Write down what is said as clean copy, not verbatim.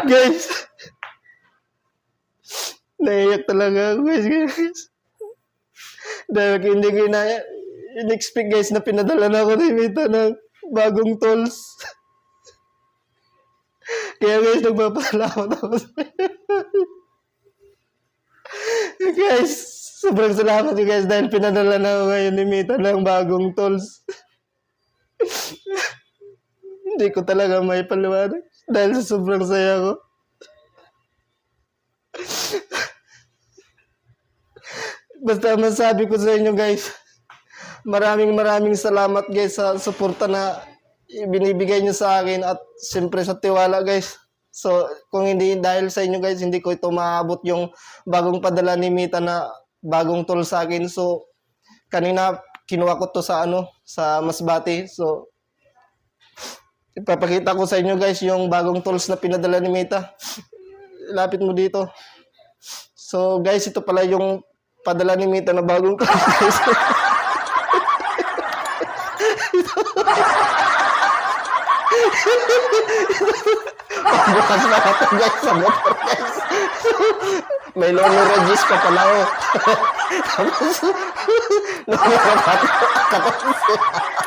Guys, naiyak talaga ako guys. Dahil hindi ko in-expect guys na pinadala na ako ni Mita ng bagong tools. Kaya guys, nagpapasalamat ako sa guys, sobrang salamat guys dahil pinadala na ako ngayon ni Mita ng bagong tools. Hindi ko talaga may paliwanag dahil sa sobrang saya ko. Basta masabi ko sa inyo guys, maraming salamat guys sa suporta na binibigay nyo sa akin at siyempre sa tiwala guys. So kung hindi dahil sa inyo guys, hindi ko ito maabot yung bagong padala ni Mita na bagong tool sa akin. So kanina kinuha ko to sa sa Masbate. So ipapakita ko sa inyo guys yung bagong tools na pinadala ni Mita. Lapit mo dito. So guys, ito pala yung padala ni Mita na bagong tools guys. Bukas na ito guys sa motor guys. May lono regis pa pala oh. Tapos, lono pa ito.